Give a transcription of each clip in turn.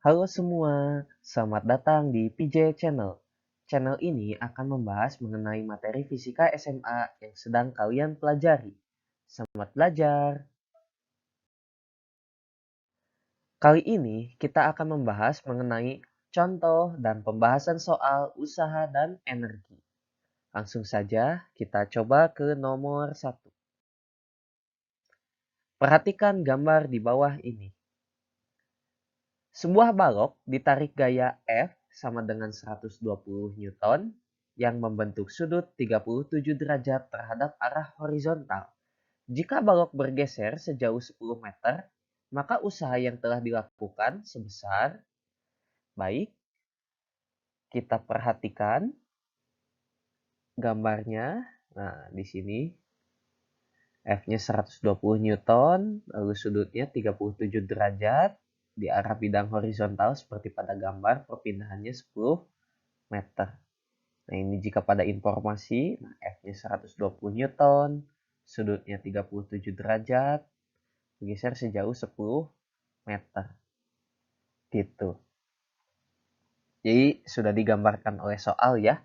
Halo semua, selamat datang di PJ Channel. Channel ini akan membahas mengenai materi fisika SMA yang sedang kalian pelajari. Selamat belajar! Kali ini kita akan membahas mengenai contoh dan pembahasan soal usaha dan energi. Langsung saja kita coba ke nomor 1. Perhatikan gambar di bawah ini. Sebuah balok ditarik gaya F sama dengan 120 Newton yang membentuk sudut 37 derajat terhadap arah horizontal. Jika balok bergeser sejauh 10 meter, maka usaha yang telah dilakukan sebesar, baik, kita perhatikan gambarnya. Nah, di sini F-nya 120 Newton, lalu sudutnya 37 derajat di arah bidang horizontal seperti pada gambar, perpindahannya 10 meter. Nah, ini jika pada informasi, nah F-nya 120 Newton, sudutnya 37 derajat, bergeser sejauh 10 meter. Gitu. Jadi, sudah digambarkan oleh soal ya,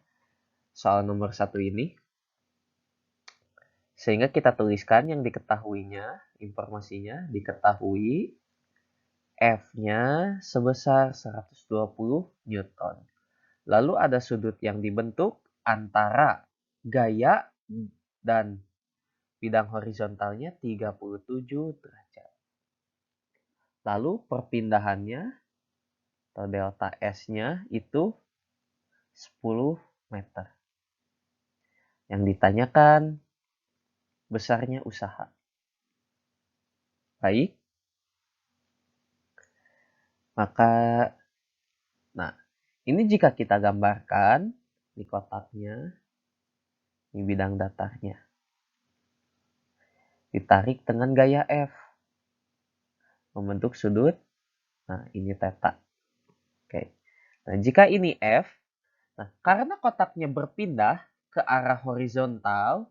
soal nomor 1 ini. Sehingga kita tuliskan yang diketahuinya, informasinya diketahui F-nya sebesar 120 Newton. Lalu ada sudut yang dibentuk antara gaya dan bidang horizontalnya 37 derajat. Lalu perpindahannya atau delta S-nya itu 10 meter. Yang ditanyakan besarnya usaha. Baik. Maka, nah, ini jika kita gambarkan di kotaknya, ini bidang datarnya. Ditarik dengan gaya F. Membentuk sudut, nah ini theta. Oke. Nah, jika ini F, nah karena kotaknya berpindah ke arah horizontal,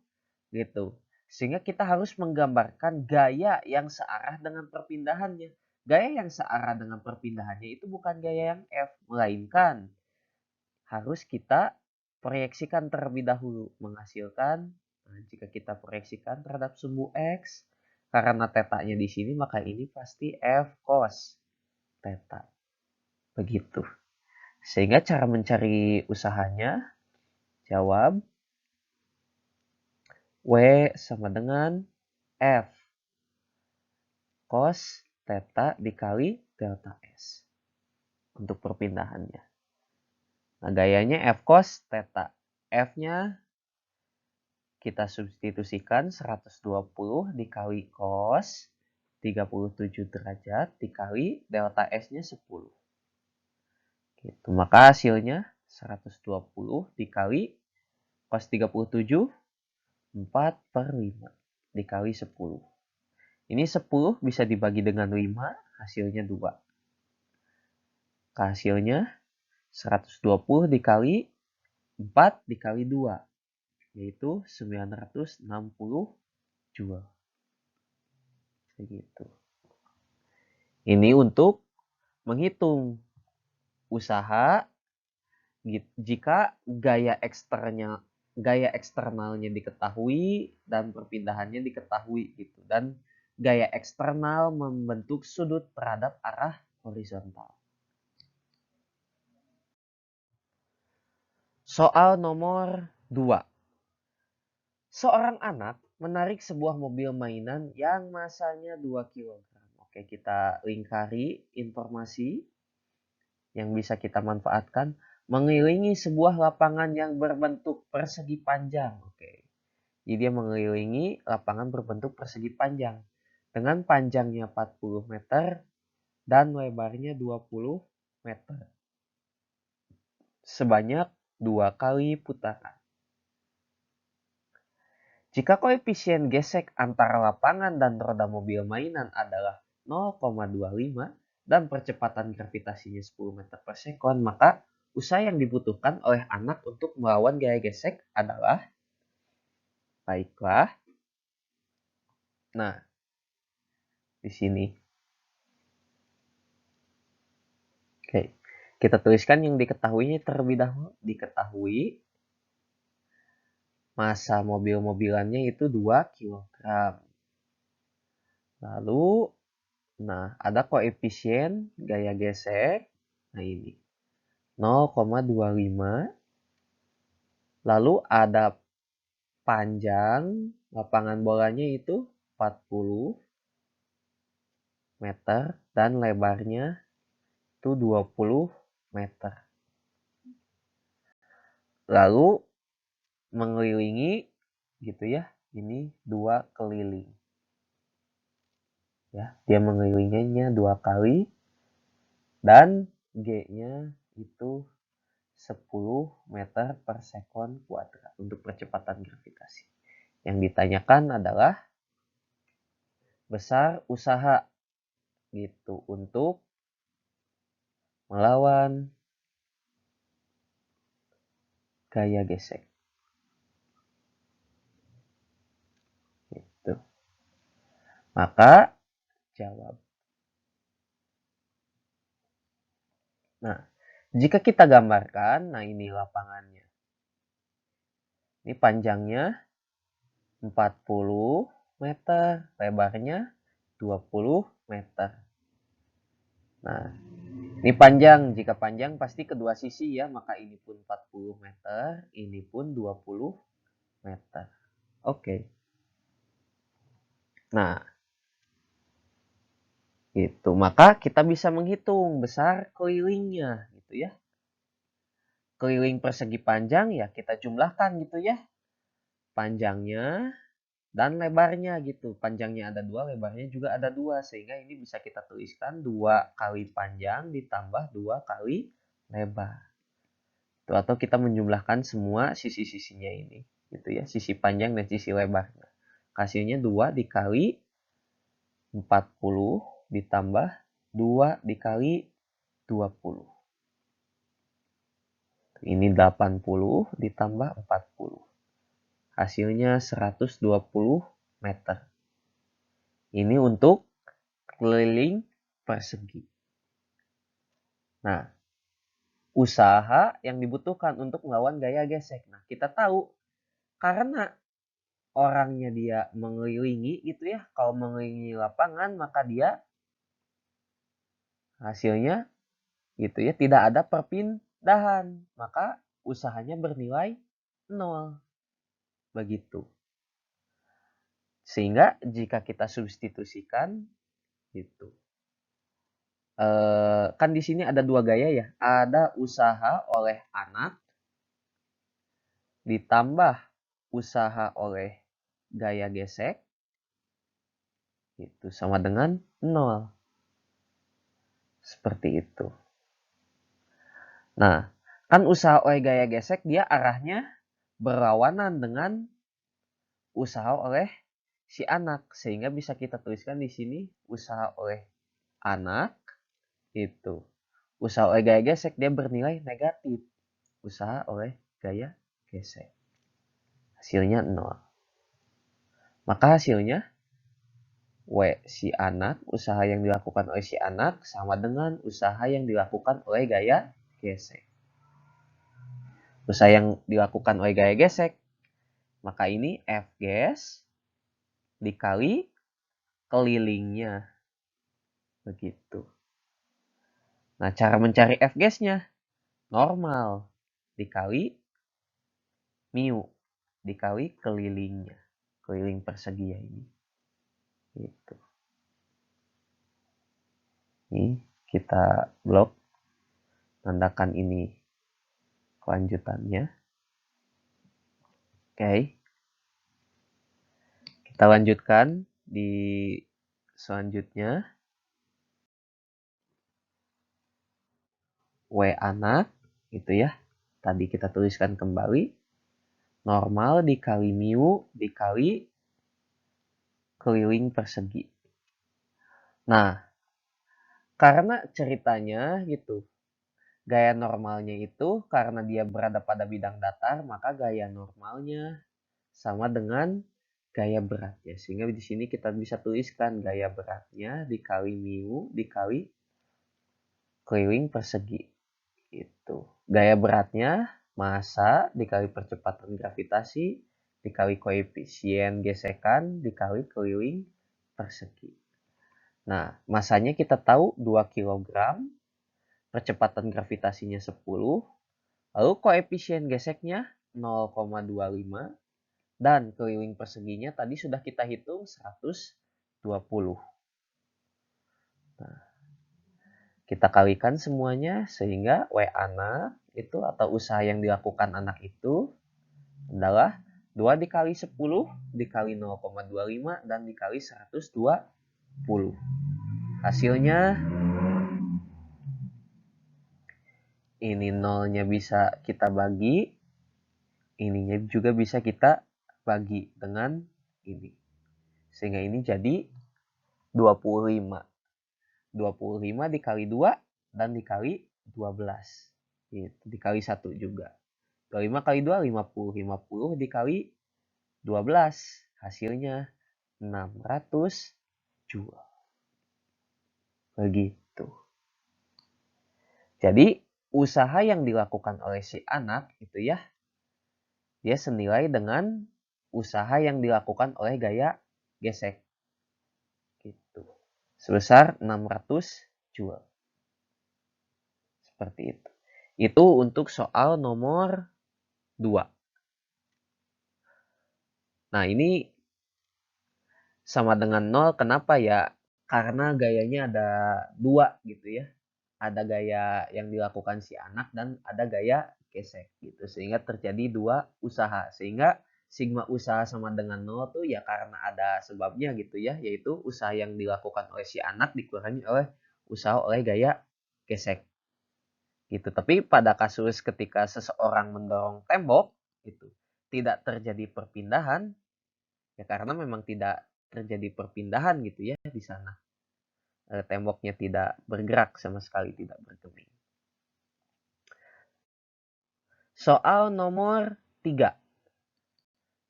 gitu. Sehingga kita harus menggambarkan gaya yang searah dengan perpindahannya. Gaya yang searah dengan perpindahannya itu bukan gaya yang F, melainkan harus kita proyeksikan terlebih dahulu, menghasilkan. Nah, jika kita proyeksikan terhadap sumbu X, karena tetanya di sini, maka ini pasti F cos theta. Begitu. Sehingga cara mencari usahanya, jawab W sama dengan F cos theta dikali delta S untuk perpindahannya. Nah, gayanya F cos theta. F-nya kita substitusikan 120 dikali cos 37 derajat dikali delta S-nya 10. Gitu. Maka hasilnya 120 dikali cos 37, 4/5 dikali 10. Ini 10 bisa dibagi dengan 5, hasilnya 2. Hasilnya 120 dikali 4 dikali 2, yaitu 960 joule. Begitu. Ini untuk menghitung usaha jika gaya eksternalnya diketahui dan perpindahannya diketahui gitu, dan gaya eksternal membentuk sudut terhadap arah horizontal. Soal nomor 2. Seorang anak menarik sebuah mobil mainan yang masanya 2 kg. Oke, kita lingkari informasi yang bisa kita manfaatkan. Mengelilingi sebuah lapangan yang berbentuk persegi panjang. Oke. Jadi dia mengelilingi lapangan berbentuk persegi panjang dengan panjangnya 40 meter dan lebarnya 20 meter. Sebanyak 2 kali putaran. Jika koefisien gesek antara lapangan dan roda mobil mainan adalah 0,25 dan percepatan gravitasinya 10 meter per sekon, maka usaha yang dibutuhkan oleh anak untuk melawan gaya gesek adalah, baiklah. Nah, di sini Oke, kita tuliskan yang diketahuinya terlebih dahulu. Diketahui massa mobil-mobilannya itu 2 kg. Lalu, nah ada koefisien gaya gesek. Nah ini, 0,25. Lalu ada panjang lapangan bolanya itu 40 meter dan lebarnya itu 20 meter. Lalu mengelilingi gitu ya. Ini 2 keliling. Ya, dia mengelilinginya 2 kali dan G-nya itu 10 meter per sekon kuadrat untuk percepatan gravitasi. Yang ditanyakan adalah besar usaha gitu untuk melawan gaya gesek. Gitu. Maka jawab. Nah, jika kita gambarkan, nah ini lapangannya. Ini panjangnya 40 meter, lebarnya 20 meter. Nah, ini panjang. Jika panjang pasti kedua sisi ya, maka ini pun 40 meter, ini pun 20 meter. Oke. Nah, itu. Maka kita bisa menghitung besar kelilingnya gitu ya. Keliling persegi panjang ya kita jumlahkan gitu ya. Panjangnya dan lebarnya gitu. Panjangnya ada 2, lebarnya juga ada 2. Sehingga ini bisa kita tuliskan 2 kali panjang ditambah 2 kali lebar. Tuh, atau kita menjumlahkan semua sisi-sisinya ini. Gitu ya, sisi panjang dan sisi lebarnya. Hasilnya 2 dikali 40 ditambah 2 dikali 20. Ini 80 ditambah 40. Hasilnya 120 meter. Ini untuk keliling persegi. Nah, usaha yang dibutuhkan untuk melawan gaya gesek. Nah, kita tahu karena orangnya dia mengelilingi gitu ya. Kalau mengelilingi lapangan maka dia hasilnya gitu ya tidak ada perpindahan. Maka usahanya bernilai 0. Begitu. Sehingga jika kita substitusikan gitu. Kan di sini ada 2 gaya ya. Ada usaha oleh anak ditambah usaha oleh gaya gesek itu sama dengan 0. Seperti itu. Nah, kan usaha oleh gaya gesek dia arahnya berlawanan dengan usaha oleh si anak. Sehingga bisa kita tuliskan di sini usaha oleh anak itu. Usaha oleh gaya gesek dia bernilai negatif. Usaha oleh gaya gesek. Hasilnya 0. Maka hasilnya W si anak, usaha yang dilakukan oleh si anak sama dengan usaha yang dilakukan oleh gaya gesek. Usaha yang dilakukan oleh gaya gesek, maka ini F ges dikali kelilingnya. Begitu. Nah, cara mencari F gesnya normal dikali mu dikali kelilingnya. Keliling persegi ya ini. Gitu. Ini kita blok tandakan ini kelanjutannya. Oke. Kita lanjutkan di selanjutnya. W anak gitu ya. Tadi kita tuliskan kembali. Normal dikali mu dikali keliling persegi. Nah, karena ceritanya gitu. Gaya normalnya itu karena dia berada pada bidang datar, maka gaya normalnya sama dengan gaya beratnya. Sehingga di sini kita bisa tuliskan gaya beratnya dikali mu dikali keliling persegi. Itu. Gaya beratnya, massa dikali percepatan gravitasi, dikali koefisien gesekan, dikali keliling persegi. Nah, massanya kita tahu 2 kg, percepatan gravitasinya 10, lalu koefisien geseknya 0,25, dan keliling perseginya tadi sudah kita hitung 120. Nah, kita kalikan semuanya sehingga W anak itu atau usaha yang dilakukan anak itu adalah 2 dikali 10 dikali 0,25 dan dikali 120. Hasilnya ini nolnya bisa kita bagi, ininya juga bisa kita bagi dengan ini. Sehingga ini jadi 25. 25 dikali 2 dan dikali 12. Gitu. Dikali 1 juga. 25 kali 2, 50. 50 dikali 12. Hasilnya 600 joule. Begitu. Jadi, usaha yang dilakukan oleh si anak itu ya, dia senilai dengan usaha yang dilakukan oleh gaya gesek. Gitu. Sebesar 600 joule. Seperti itu. Itu untuk soal nomor 2. Nah, ini sama dengan 0. Kenapa ya? Karena gayanya ada 2 gitu ya. Ada gaya yang dilakukan si anak dan ada gaya gesek gitu. Sehingga terjadi 2 usaha. Sehingga sigma usaha sama dengan 0 tuh ya karena ada sebabnya gitu ya. Yaitu usaha yang dilakukan oleh si anak dikurangi oleh usaha oleh gaya gesek. Gitu. Tapi pada kasus ketika seseorang mendorong tembok itu tidak terjadi perpindahan ya karena memang tidak terjadi perpindahan gitu ya di sana. Temboknya tidak bergerak sama sekali, tidak bergeming. Soal nomor 3.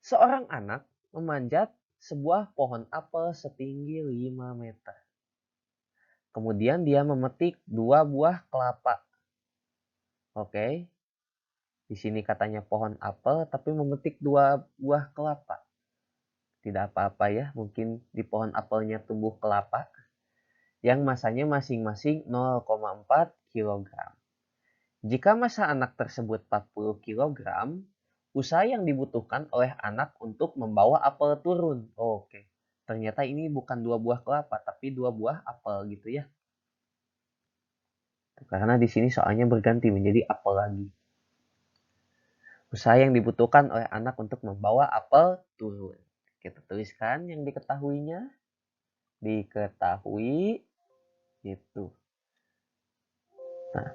Seorang anak memanjat sebuah pohon apel setinggi 5 meter. Kemudian dia memetik 2 buah kelapa. Oke. Di sini katanya pohon apel tapi memetik 2 buah kelapa. Tidak apa-apa ya, mungkin di pohon apelnya tumbuh kelapa yang masanya masing-masing 0,4 kg. Jika massa anak tersebut 40 kg, usaha yang dibutuhkan oleh anak untuk membawa apel turun. Oke, ternyata ini bukan 2 buah kelapa, tapi 2 buah apel gitu ya. Karena di sini soalnya berganti menjadi apel lagi. Usaha yang dibutuhkan oleh anak untuk membawa apel turun. Kita tuliskan yang diketahuinya. Diketahui itu. Nah,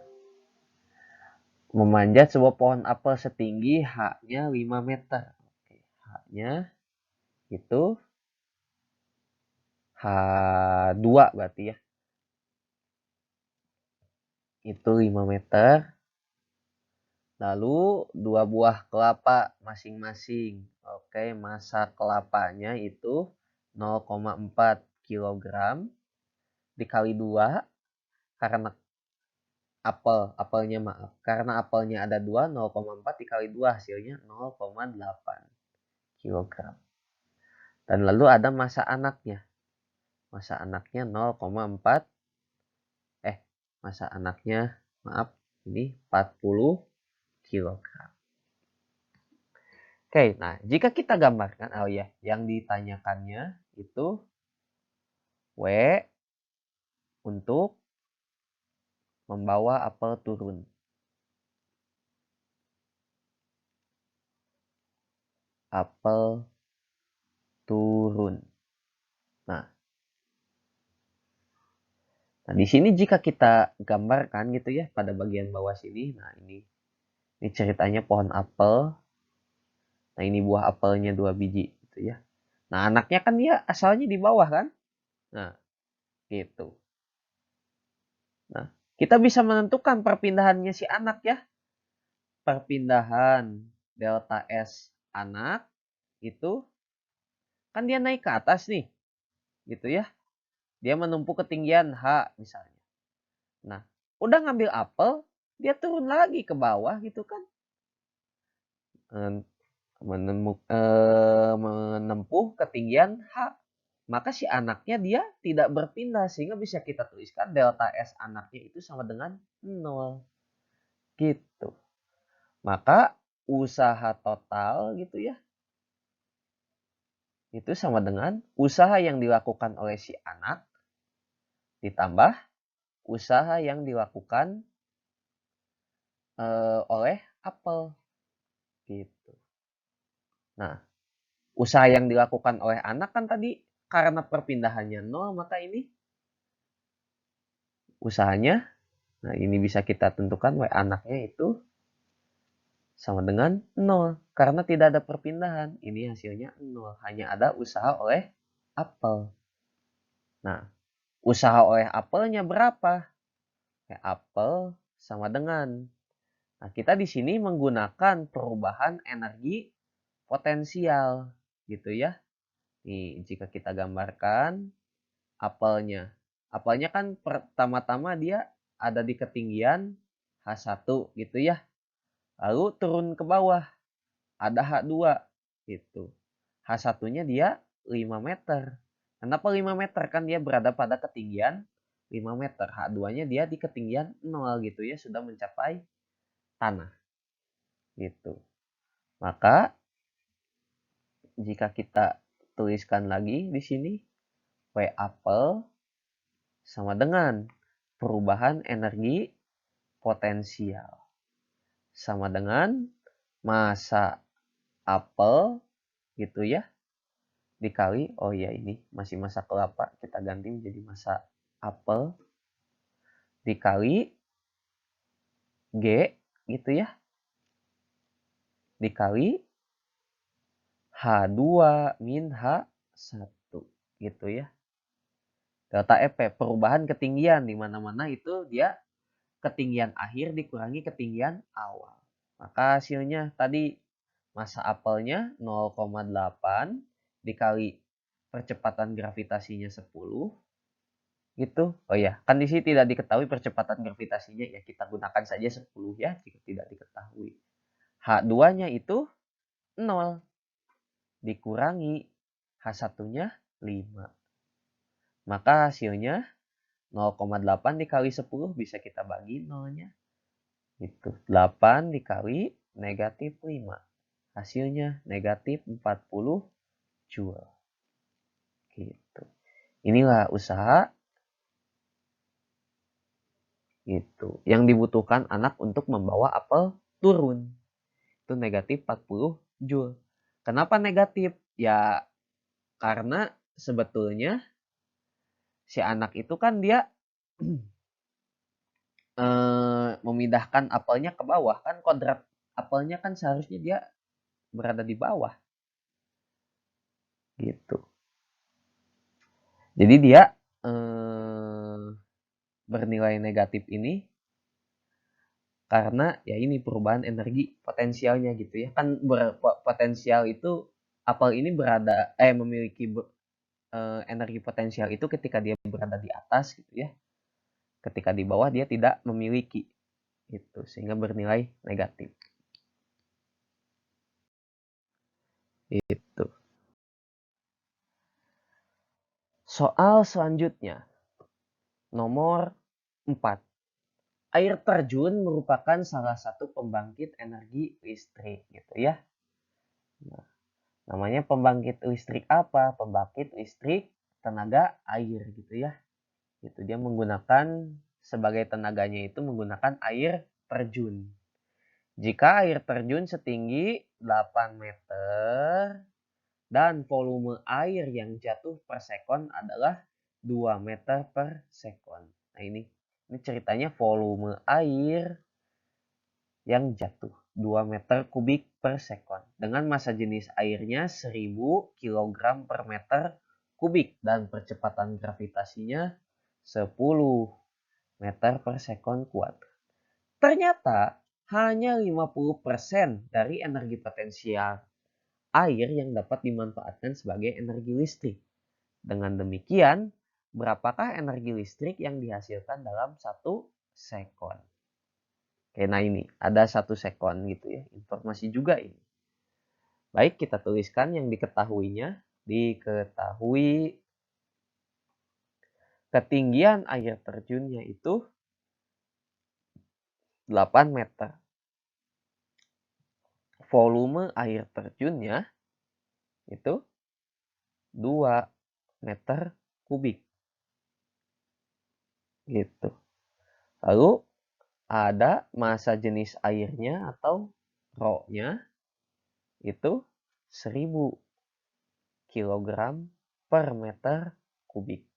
memanjat sebuah pohon apel setinggi H-nya 5 meter. Oke, H-nya itu H2 berarti ya. Itu 5 meter. Lalu 2 buah kelapa masing-masing. Oke, massa kelapanya itu 0,4 kg dikali 2 karena apelnya maaf. Karena apelnya ada 2, 0,4 dikali 2 hasilnya 0,8 kg. Dan lalu ada massa anaknya. Massa anaknya 0,4 massa anaknya maaf ini 40 kg. Oke, nah jika kita gambarkan, oh ya, yang ditanyakannya itu W untuk membawa apel turun. Apel turun. Nah, di sini jika kita gambarkan gitu ya pada bagian bawah sini, nah ini ceritanya pohon apel. Nah, ini buah apelnya 2 biji gitu ya. Nah, anaknya kan dia asalnya di bawah kan? Nah, gitu. Nah, kita bisa menentukan perpindahannya si anak ya. Perpindahan delta S anak itu kan dia naik ke atas nih. Gitu ya. Dia menempuh ketinggian H misalnya. Nah, Udah ngambil apel, dia turun lagi ke bawah gitu kan. Menempuh ketinggian H. Maka si anaknya dia tidak berpindah, sehingga bisa kita tuliskan delta S anaknya itu sama dengan 0. Gitu. Maka usaha total gitu ya, itu sama dengan usaha yang dilakukan oleh si anak ditambah usaha yang dilakukan oleh apel. Gitu. Nah, usaha yang dilakukan oleh anak kan tadi karena perpindahannya 0, maka ini usahanya, nah ini bisa kita tentukan W anaknya itu sama dengan 0. Karena tidak ada perpindahan, ini hasilnya 0. Hanya ada usaha oleh apel. Nah, usaha oleh apelnya berapa? Apel sama dengan. Nah, kita di sini menggunakan perubahan energi potensial gitu ya. Nih, jika kita gambarkan apelnya. Apelnya kan pertama-tama dia ada di ketinggian H1 gitu ya. Lalu turun ke bawah, ada H2 gitu. H1-nya dia 5 meter. Kenapa 5 meter? Kan dia berada pada ketinggian 5 meter. H2-nya dia di ketinggian 0 gitu ya, sudah mencapai tanah. Gitu. Maka jika kita tuliskan lagi di sini, W apel sama dengan perubahan energi potensial sama dengan masa apel gitu ya, dikali, oh ya ini masih masa kelapa, kita ganti menjadi masa apel, dikali G gitu ya, dikali H2 min H1 gitu ya. Delta EP perubahan ketinggian, di mana-mana itu dia ketinggian akhir dikurangi ketinggian awal. Maka hasilnya tadi masa apelnya 0,8 dikali percepatan gravitasinya 10 gitu. Oh ya, kan di sini tidak diketahui percepatan gravitasinya, ya kita gunakan saja 10 ya jika tidak diketahui. H2-nya itu 0 dikurangi H1-nya 5. Maka hasilnya 0,8 dikali 10 bisa kita bagi 0-nya. Itu 8 dikali negatif 5. Hasilnya negatif 40 Joule. Gitu. Inilah usaha gitu yang dibutuhkan anak untuk membawa apel turun. Itu negatif 40 Joule. Kenapa negatif? Ya karena sebetulnya si anak itu kan dia memindahkan apelnya ke bawah, kan kodrat apelnya kan seharusnya dia berada di bawah gitu. Jadi dia bernilai negatif ini karena ya ini perubahan energi potensialnya gitu ya. Kan potensial itu apel ini berada memiliki energi potensial itu ketika dia berada di atas gitu ya. Ketika di bawah dia tidak memiliki itu, sehingga bernilai negatif. Itu. Soal selanjutnya nomor 4. Air terjun merupakan salah satu pembangkit energi listrik gitu ya. Nah, namanya pembangkit listrik apa? Pembangkit listrik tenaga air gitu ya. Itu dia menggunakan sebagai tenaganya itu menggunakan air terjun. Jika air terjun setinggi 8 meter dan volume air yang jatuh per sekon adalah 2 meter per sekon. Nah ini ceritanya volume air yang jatuh 2 meter kubik per sekon dengan massa jenis airnya 1000 kg per meter kubik dan percepatan gravitasinya 10 meter per sekon kuadrat. Ternyata hanya 50% dari energi potensial air yang dapat dimanfaatkan sebagai energi listrik. Dengan demikian, berapakah energi listrik yang dihasilkan dalam 1 sekon. Oke, nah ini ada 1 sekon gitu ya. Informasi juga ini. Baik, kita tuliskan yang diketahuinya. Diketahui ketinggian air terjunnya itu 8 meter. Volume air terjunnya itu 2 meter kubik. Gitu. Lalu ada massa jenis airnya atau rho-nya itu 1000 kg per meter kubik.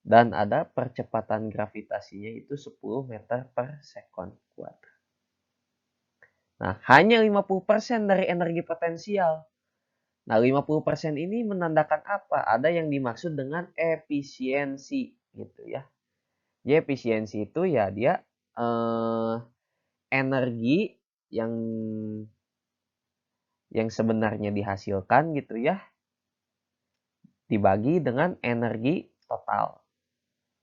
Dan ada percepatan gravitasinya itu 10 meter per sekon kuadrat. Nah, hanya 50% dari energi potensial. Nah, 50% ini menandakan apa? Ada yang dimaksud dengan efisiensi gitu ya. Jadi efisiensi itu ya dia energi yang sebenarnya dihasilkan gitu ya dibagi dengan energi total.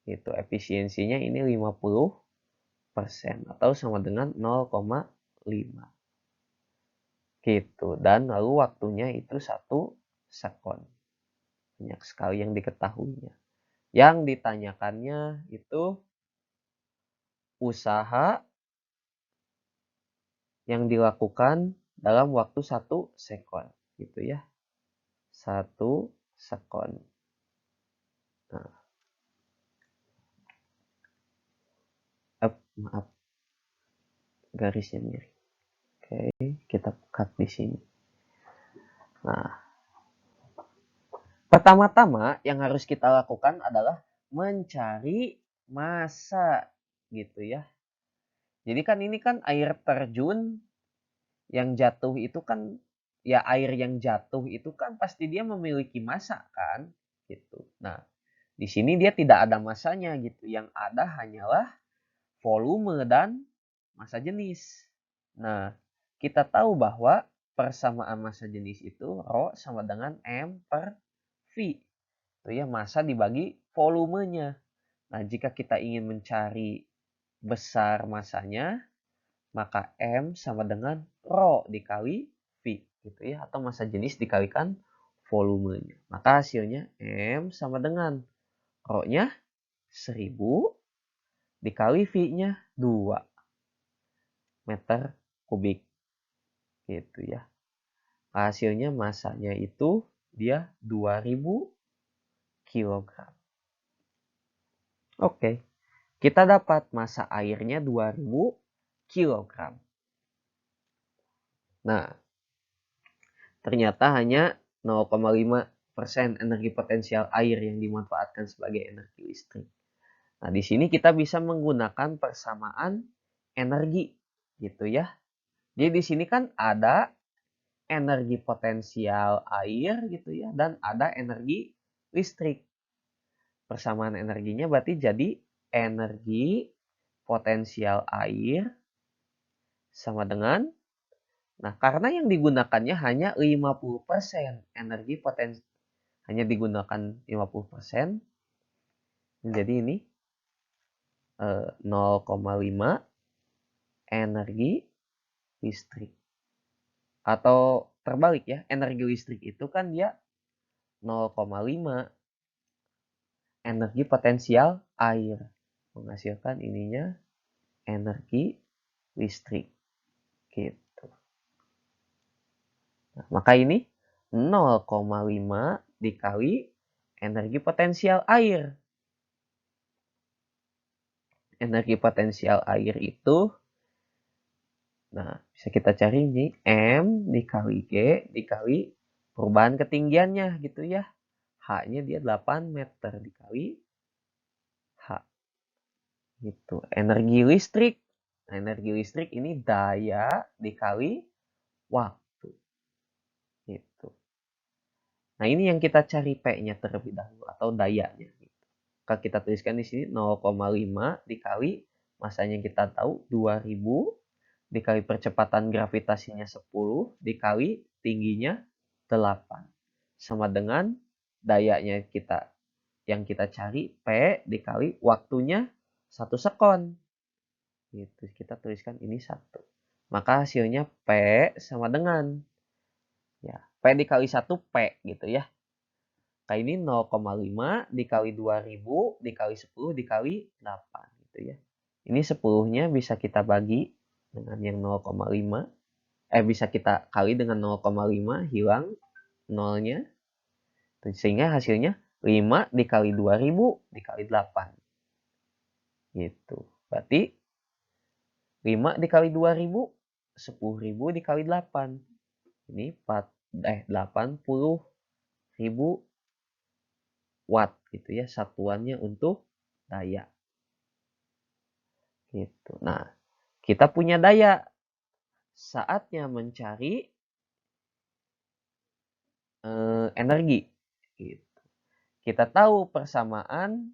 Itu efisiensinya ini 50% atau sama dengan 0,5. Gitu. Dan lalu waktunya itu 1 sekon. Banyak sekali yang diketahuinya. Yang ditanyakannya itu usaha yang dilakukan dalam waktu 1 sekon. Gitu ya. 1 sekon. Nah, maaf. Garisnya miring. Oke, kita cut di sini. Nah, pertama-tama yang harus kita lakukan adalah mencari massa gitu ya. Jadi kan ini kan air terjun yang jatuh itu kan ya air yang jatuh itu kan pasti dia memiliki massa kan gitu. Nah, di sini dia tidak ada massanya gitu. Yang ada hanyalah volume dan massa jenis. Nah, kita tahu bahwa persamaan massa jenis itu Rho sama dengan M per V. Itu ya massa dibagi volumenya. Nah, jika kita ingin mencari besar massanya, maka M sama dengan Rho dikali V gitu ya, atau massa jenis dikalikan volumenya. Maka hasilnya M sama dengan Rho-nya 1000 dikali V-nya 2 meter kubik gitu ya. Hasilnya massanya itu dia 2000 kg. Oke. Kita dapat massa airnya 2000 kg. Nah, ternyata hanya 0,5% energi potensial air yang dimanfaatkan sebagai energi listrik. Nah, di sini kita bisa menggunakan persamaan energi gitu ya. Jadi di sini kan ada energi potensial air gitu ya dan ada energi listrik. Persamaan energinya berarti jadi energi potensial air sama dengan, nah karena yang digunakannya hanya 50% energi potensi, hanya digunakan 50%, jadi ini 0,5 energi listrik. Atau terbalik ya, energi listrik itu kan dia 0,5 energi potensial air. Menghasilkan ininya energi listrik. Gitu. Nah, maka ini 0,5 dikali energi potensial air. Energi potensial air itu, nah bisa kita cari ini M dikali G dikali perubahan ketinggiannya gitu ya. H-nya dia 8 meter dikali H. Gitu. Energi listrik. Nah, energi listrik ini daya dikali waktu. Gitu. Nah, ini yang kita cari P-nya terlebih dahulu atau dayanya. Gitu. Kalau kita tuliskan di sini 0,5 dikali masanya kita tahu 2000 dikali percepatan gravitasinya 10 dikali tingginya 8 sama dengan dayanya kita yang kita cari P dikali waktunya 1 sekon. Gitu. Kita tuliskan ini 1. Maka hasilnya P sama dengan ya, P dikali 1 P gitu ya. Kayak ini 0,5 dikali 2000 dikali 10 dikali 8 gitu ya. Ini 10-nya bisa kita bagi dengan yang 0,5. Bisa kita kali dengan 0,5, hilang 0-nya. Sehingga hasilnya 5 dikali 2000 dikali 8. Gitu. Berarti 5 dikali 2000, 10.000 dikali 8. Ini 80.000 watt gitu ya, satuannya untuk daya. Gitu. Nah, kita punya daya. Saatnya mencari energi. Gitu. Kita tahu persamaan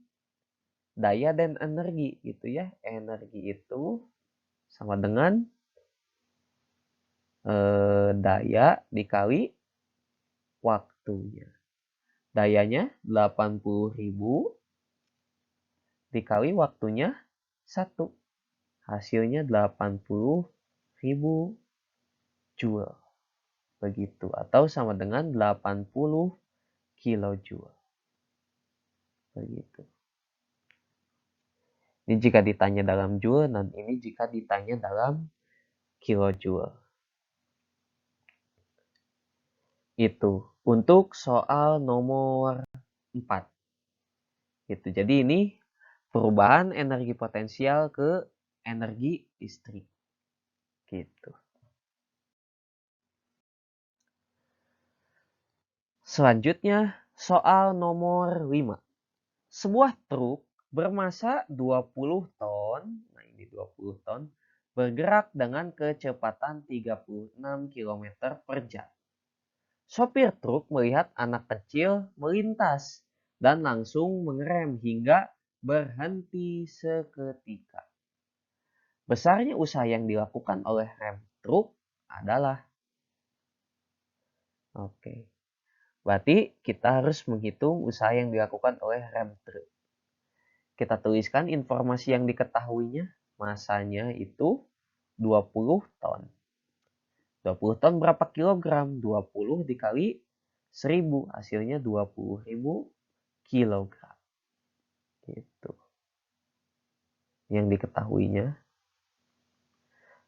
daya dan energi gitu ya. Energi itu sama dengan daya dikali waktunya. Dayanya 80.000 dikali waktunya 1. Hasilnya 80.000 joule. Begitu. Atau sama dengan 80 kilojoule. Begitu. Ini jika ditanya dalam joule, dan ini jika ditanya dalam kilojoule. Itu untuk soal nomor 4. Gitu. Jadi ini perubahan energi potensial ke energi listrik. Gitu. Selanjutnya soal nomor 5. Sebuah truk bermasa 20 ton, nah ini 20 ton, bergerak dengan kecepatan 36 km per jam. Sopir truk melihat anak kecil melintas dan langsung mengerem hingga berhenti seketika. Besarnya usaha yang dilakukan oleh rem truk adalah Oke. Berarti kita harus menghitung usaha yang dilakukan oleh rem truk. Kita tuliskan informasi yang diketahuinya. Masanya itu 20 ton. 20 ton berapa kilogram? 20 dikali 1000. Hasilnya 20.000 kilogram. Gitu. Yang diketahuinya.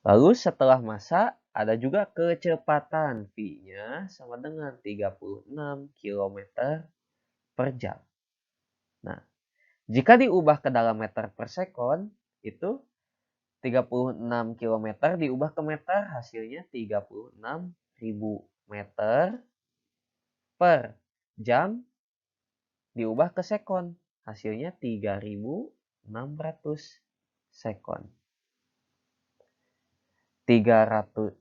Lalu setelah massa ada juga kecepatan. V-nya sama dengan 36 km per jam. Nah, jika diubah ke dalam meter per sekon, itu 36 km diubah ke meter, hasilnya 36.000 meter per jam diubah ke sekon. Hasilnya 3.600 sekon. 36.000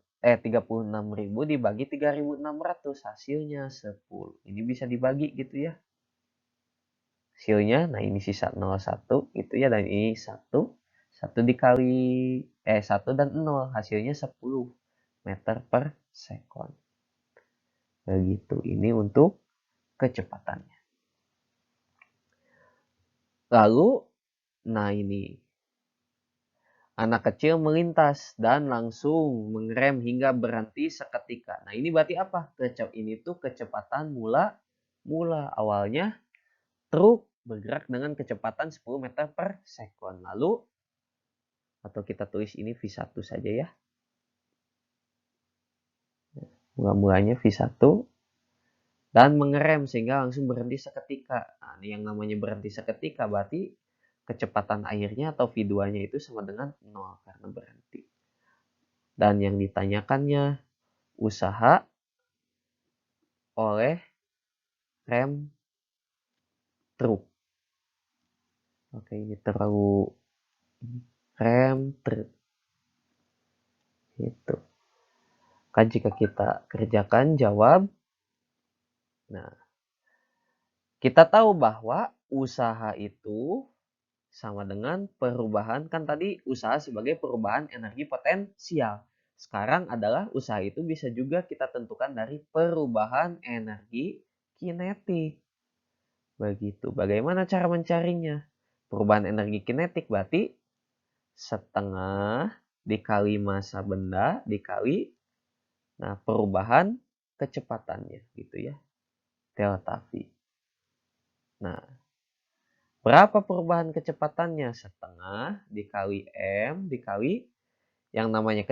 dibagi 3.600, hasilnya 10. Ini bisa dibagi gitu ya. Hasilnya, nah ini sisa 01 gitu ya, dan ini 1. 1 dikali 1 dan 0, hasilnya 10 meter per sekon. Begitu, ini untuk kecepatannya. Lalu, nah ini. Anak kecil melintas dan langsung mengerem hingga berhenti seketika. Nah ini berarti apa? Ini tuh kecepatan mula. Awalnya truk bergerak dengan kecepatan 10 meter per sekon. Lalu, atau kita tulis ini V1 saja ya. Mula-mulanya V1. Dan mengerem sehingga langsung berhenti seketika. Nah ini yang namanya berhenti seketika berarti kecepatan airnya atau V2-nya itu sama dengan 0 karena berhenti. Dan yang ditanyakannya usaha oleh rem truk. Oke, ini terlalu rem truk. Itu. Kan jika kita kerjakan jawab. Nah, kita tahu bahwa usaha itu sama dengan perubahan, kan tadi usaha sebagai perubahan energi potensial. Sekarang adalah usaha itu bisa juga kita tentukan dari perubahan energi kinetik. Begitu. Bagaimana cara mencarinya? Perubahan energi kinetik berarti setengah dikali massa benda dikali perubahan kecepatannya gitu ya. Delta V. Nah, berapa perubahan kecepatannya? Setengah dikali M dikali yang namanya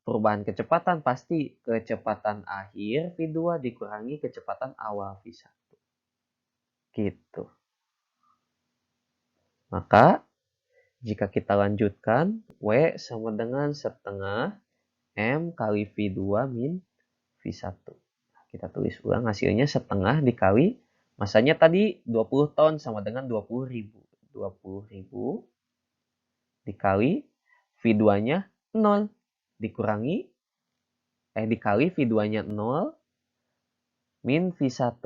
perubahan kecepatan pasti kecepatan akhir V2 dikurangi kecepatan awal V1. Gitu. Maka jika kita lanjutkan, W sama dengan setengah M kali V2 min V1. Kita tulis ulang hasilnya setengah dikali masanya tadi 20 ton sama dengan 20.000. 20.000 dikali V2-nya 0 dikali V2-nya 0 min V1.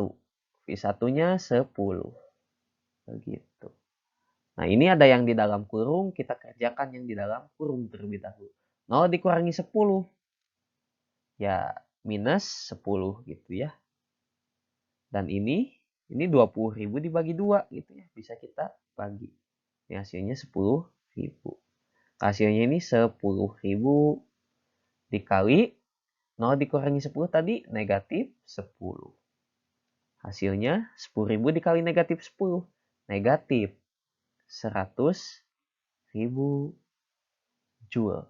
V1-nya 10. Begitu. Nah, ini ada yang di dalam kurung, kita kerjakan yang di dalam kurung terlebih dahulu. 0 dikurangi 10. Ya, minus 10 gitu ya. Dan ini 20.000 dibagi 2 gitu ya. Bisa kita bagi. Ini hasilnya 10.000. Hasilnya ini 10.000 dikali 0 dikurangi 10 tadi negatif 10. Hasilnya 10.000 dikali negatif 10. Negatif 100.000 joule.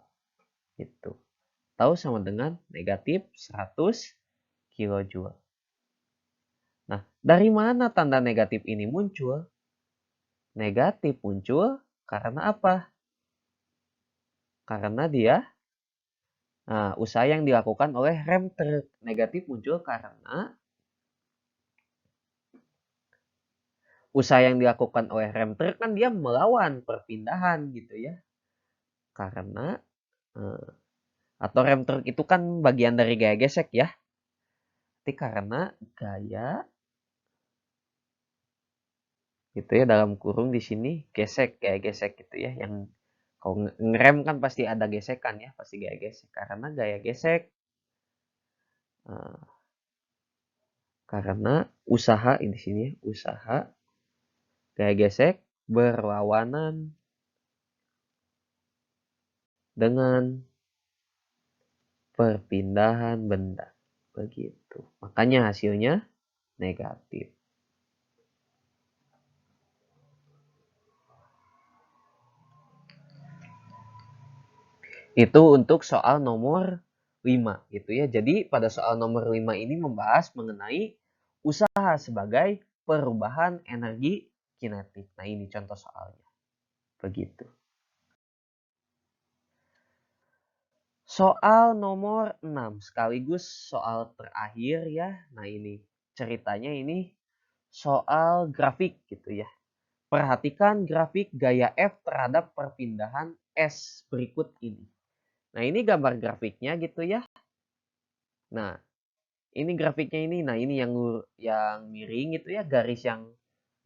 Gitu. Tahu sama dengan negatif 100 kilojoule. Nah, dari mana tanda negatif ini muncul? Negatif muncul karena apa? Karena dia usaha yang dilakukan oleh rem truk. Negatif muncul karena usaha yang dilakukan oleh rem truk kan dia melawan perpindahan gitu ya. Karena atau rem truk itu kan bagian dari gaya gesek ya. Tapi karena gaya gitu ya dalam kurung di sini gesek, gaya gesek gitu ya. Yang kalau ngerem kan pasti ada gesekan ya, pasti gaya gesek. Karena gaya gesek karena usaha di sini usaha gaya gesek berlawanan dengan perpindahan benda. Begitu. Makanya hasilnya negatif. Itu untuk soal nomor 5 gitu ya. Jadi pada soal nomor 5 ini membahas mengenai usaha sebagai perubahan energi kinetik. Nah, ini contoh soalnya. Begitu. Soal nomor 6 sekaligus soal terakhir ya. Nah, ini ceritanya ini soal grafik gitu ya. Perhatikan grafik gaya F terhadap perpindahan S berikut ini. Nah, ini gambar grafiknya gitu ya. Nah, ini grafiknya ini. Nah, ini yang miring gitu ya, garis yang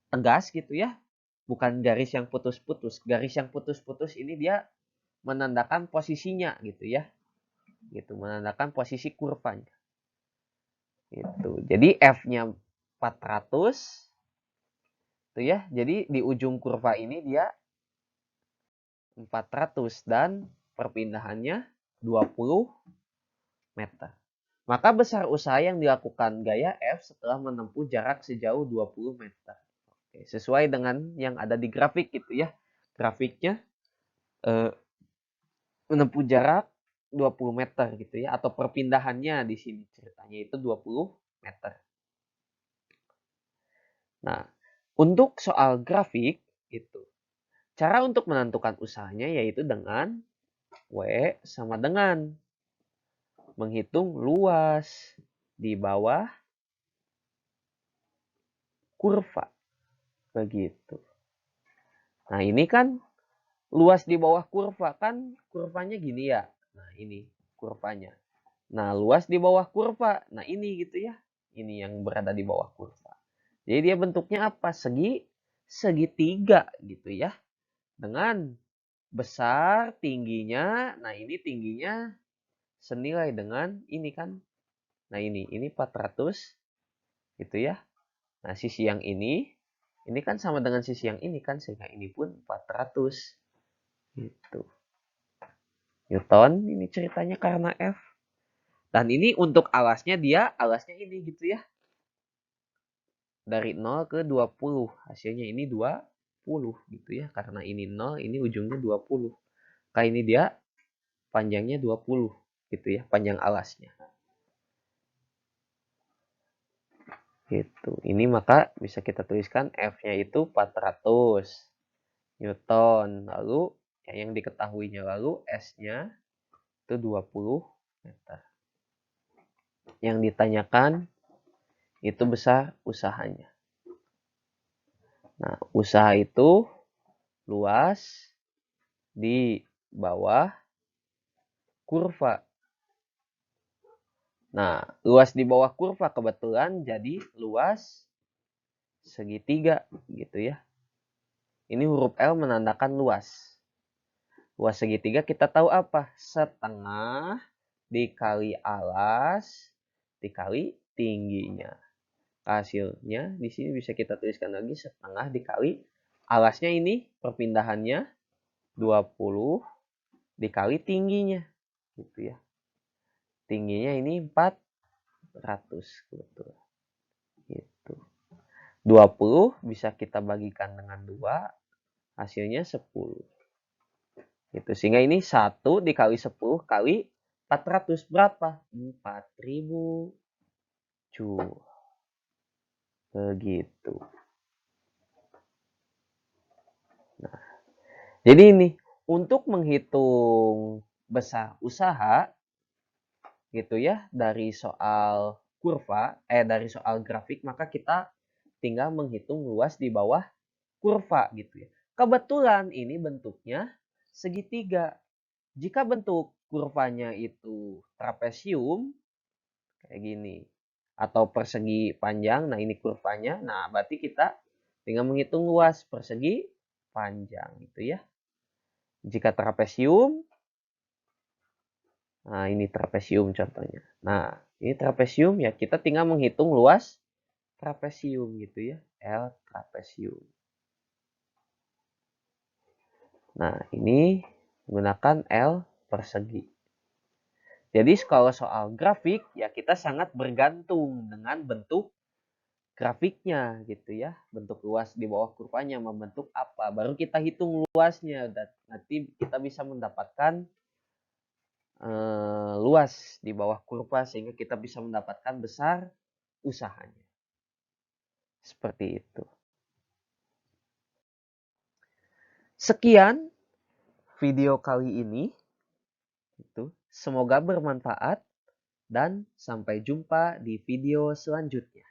tegas gitu ya. Bukan garis yang putus-putus. Garis yang putus-putus ini dia menandakan posisinya gitu ya. Gitu, menandakan posisi kurvanya. Gitu. Jadi F-nya 400 tuh ya. Jadi di ujung kurva ini dia 400 dan perpindahannya 20 meter. Maka besar usaha yang dilakukan gaya F setelah menempuh jarak sejauh 20 meter. Oke, sesuai dengan yang ada di grafik gitu ya. Grafiknya menempuh jarak 20 meter gitu ya. Atau perpindahannya di sini ceritanya itu 20 meter. Nah, untuk soal grafik itu cara untuk menentukan usahanya yaitu dengan W sama dengan menghitung luas di bawah kurva. Begitu. Nah, ini kan luas di bawah kurva kan kurvanya gini ya. Nah, ini kurvanya. Nah, luas di bawah kurva. Nah, ini gitu ya. Ini yang berada di bawah kurva. Jadi dia bentuknya apa? Segitiga gitu ya. Dengan besar tingginya. Nah, ini tingginya senilai dengan ini kan. Nah, ini 400 gitu ya. Nah, sisi yang ini kan sama dengan sisi yang ini kan, sehingga ini pun 400 gitu. Newton. Ini ceritanya karena F. Dan ini untuk alasnya alasnya ini gitu ya. Dari 0 ke 20. Hasilnya ini 20 gitu ya. Karena ini 0, ini ujungnya 20. Maka ini dia panjangnya 20 gitu ya, panjang alasnya. Gitu. Ini maka bisa kita tuliskan F-nya itu 400 Newton. Lalu yang diketahuinya lalu S-nya itu 20 meter. Yang ditanyakan itu besar usahanya. Nah, usaha itu luas di bawah kurva. Nah, luas di bawah kurva kebetulan jadi luas segitiga gitu ya. Ini huruf L menandakan luas. Luas segitiga kita tahu apa? Setengah dikali alas dikali tingginya. Hasilnya di sini bisa kita tuliskan lagi setengah dikali alasnya ini perpindahannya 20 dikali tingginya gitu ya. Tingginya ini 400 betul. Gitu. 20 bisa kita bagikan dengan 2 hasilnya 10. Gitu. Sehingga ini 1 dikali 10 kali 400 berapa? 4000 joule. Begitu. Nah, jadi ini untuk menghitung besar usaha gitu ya dari soal kurva dari soal grafik maka kita tinggal menghitung luas di bawah kurva gitu ya. Kebetulan ini bentuknya segitiga. Jika bentuk kurvanya itu trapesium kayak gini atau persegi panjang, nah ini kurvanya. Nah, berarti kita tinggal menghitung luas persegi panjang gitu ya. Jika trapesium, nah ini trapesium contohnya. Nah, ini trapesium ya kita tinggal menghitung luas trapesium gitu ya. L trapesium. Nah, ini menggunakan L persegi. Jadi kalau soal grafik ya kita sangat bergantung dengan bentuk grafiknya gitu ya. Bentuk luas di bawah kurvanya membentuk apa. Baru kita hitung luasnya dan nanti kita bisa mendapatkan luas di bawah kurva sehingga kita bisa mendapatkan besar usahanya. Seperti itu. Sekian video kali ini. Semoga bermanfaat dan sampai jumpa di video selanjutnya.